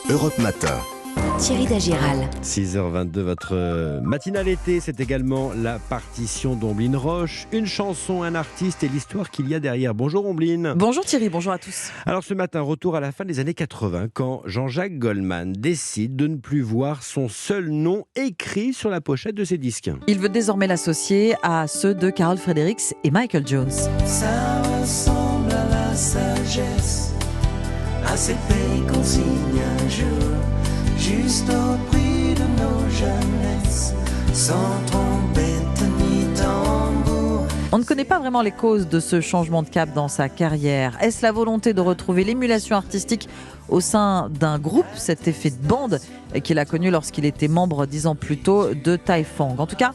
Europe Matin. Thierry Dagiral. 6h22, votre matinale été, c'est également la partition d'Ombline Roche. Une chanson, un artiste et l'histoire qu'il y a derrière. Bonjour Ombline. Bonjour Thierry, bonjour à tous. Alors ce matin, retour à la fin des années 80, quand Jean-Jacques Goldman décide de ne plus voir son seul nom écrit sur la pochette de ses disques. Il veut désormais l'associer à ceux de Carol Fredericks et Michael Jones. Ça ressemble à la sagesse, à ces pays qu'on signe un jour, juste au prix de nos jeunesses, sans trompette ni tambour. On ne connaît pas vraiment les causes de ce changement de cap dans sa carrière. Est-ce la volonté de retrouver l'émulation artistique au sein d'un groupe, cet effet de bande qu'il a connu lorsqu'il était membre 10 ans plus tôt de Taifang? En tout cas,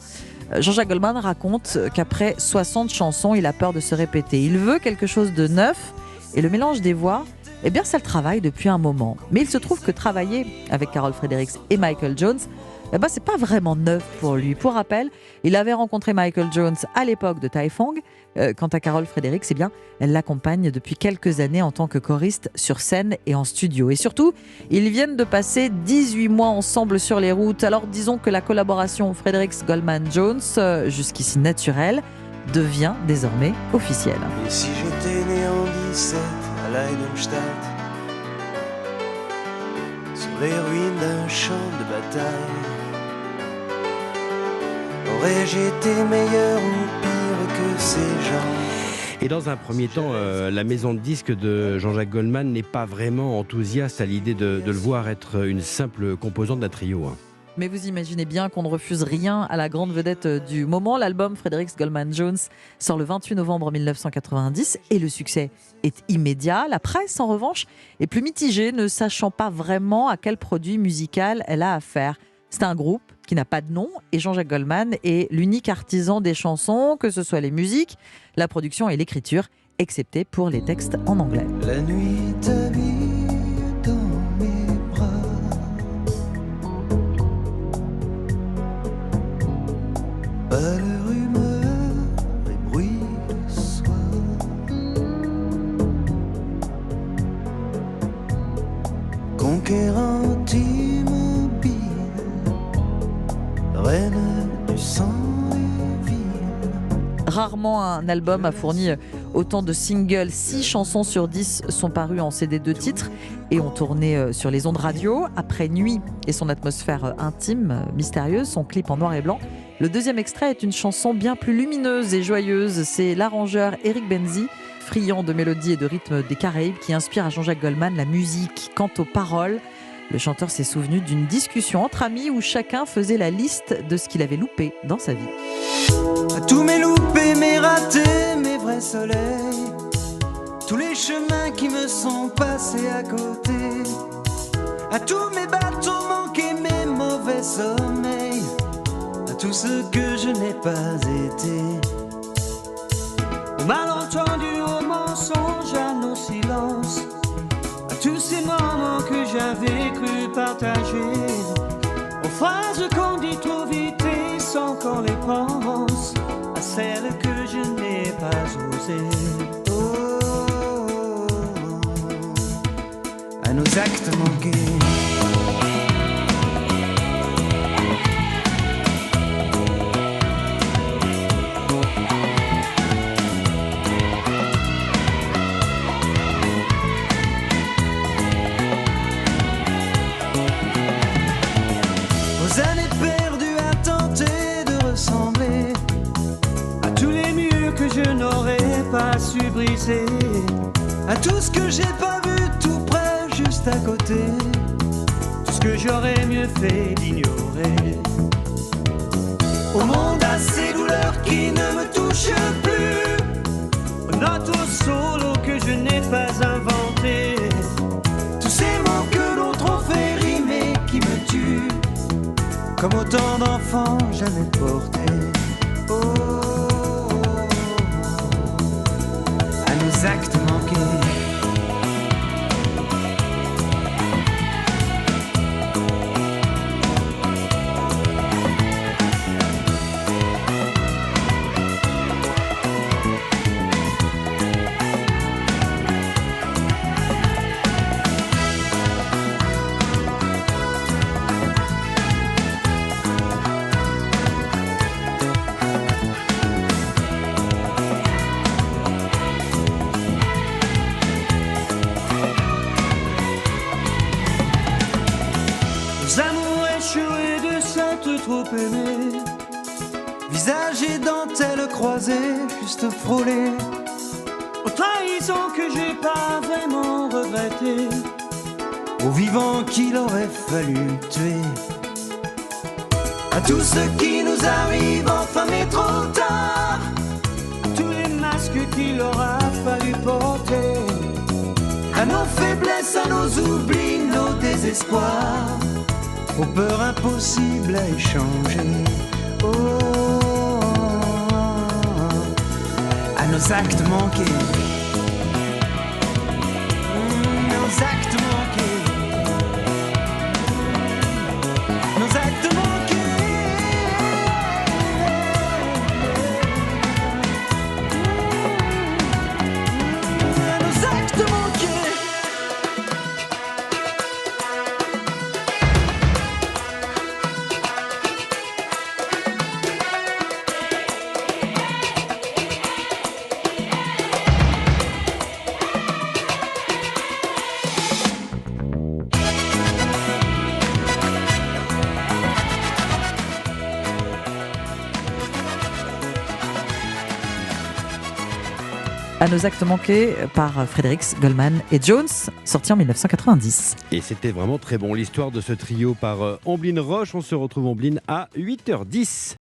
Jean-Jacques Goldman raconte qu'après 60 chansons, il a peur de se répéter. Il veut quelque chose de neuf et le mélange des voix, eh bien ça le travaille depuis un moment. Mais il se trouve que travailler avec Carol Fredericks et Michael Jones, c'est pas vraiment neuf pour lui. Pour rappel, il avait rencontré Michael Jones à l'époque de Taifang. Quant à Carol Fredericks, elle l'accompagne depuis quelques années en tant que choriste sur scène et en studio. Et surtout, ils viennent de passer 18 mois ensemble sur les routes. Alors disons que la collaboration Fredericks-Goldman-Jones, jusqu'ici naturelle, devient désormais officielle. Et si j'étais né en 17 à Leidenstadt, sur les ruines d'un champ de bataille, aurais-je été meilleur ou pire que ces gens? Et dans un premier temps, la maison de disques de Jean-Jacques Goldman n'est pas vraiment enthousiaste à l'idée de le voir être une simple composante d'un trio. Mais vous imaginez bien qu'on ne refuse rien à la grande vedette du moment. L'album Fredericks Goldman Jones sort le 28 novembre 1990 et le succès est immédiat. La presse, en revanche, est plus mitigée, ne sachant pas vraiment à quel produit musical elle a affaire. C'est un groupe qui n'a pas de nom et Jean-Jacques Goldman est l'unique artisan des chansons, que ce soit les musiques, la production et l'écriture, excepté pour les textes en anglais. La nuit t'habille dans mes bras, pas de rumeurs et bruit de soir, conquérante immobile, reine du sang et ville. Rarement un album a fourni autant de singles. 6 chansons sur 10 sont parues en CD de titres et ont tourné sur les ondes radio. Après Nuit et son atmosphère intime, mystérieuse, son clip en noir et blanc, le deuxième extrait est une chanson bien plus lumineuse et joyeuse. C'est l'arrangeur Eric Benzi, friand de mélodies et de rythmes des Caraïbes, qui inspire à Jean-Jacques Goldman la musique. Quant aux paroles, le chanteur s'est souvenu d'une discussion entre amis où chacun faisait la liste de ce qu'il avait loupé dans sa vie. À tous mes loupés, mes ratés, mes vrais soleils, tous les chemins qui me sont passés à côté, à tous mes bateaux manqués, mes mauvais sommeils, à tout ce que je n'ai pas été, aux malentendus, aux mensonges, à nos silences, à tous ces moments que j'avais cru partager, aux phrases qu'on dit trop vite et sans qu'on les pense, à celles que je n'ai pas osées. Oh, à nos actes manqués. Aux années perdues à tenter de ressembler à tous les murs que je n'aurais pas su briser, à tout ce que j'ai pas vu tout près, juste à côté, tout ce que j'aurais mieux fait d'ignorer. Au monde à ces douleurs qui ne me touchent plus, aux notes au solo que je n'ai pas inventé, tous ces mots que l'autre ont fait rimer qui me tuent, comme autant d'enfants jamais portés. Oh, à nos actes manqués. trop aimé. Visage et dentelle croisée, juste frôlé. Aux trahisons que j'ai pas vraiment regrettées, aux vivants qu'il aurait fallu tuer. À tout ce qui nous arrive enfin mais trop tard, tous les masques qu'il aura fallu porter, à nos faiblesses, à nos oublis, nos désespoirs, aux peurs impossibles à échanger. Oh, à nos actes manqués, nos actes manqués, nos actes manqués, nos actes manqués. À nos actes manqués par Fredericks, Goldman et Jones, sorti en 1990. Et c'était vraiment très bon l'histoire de ce trio par Omblin Roche. On se retrouve Omblin à 8h10.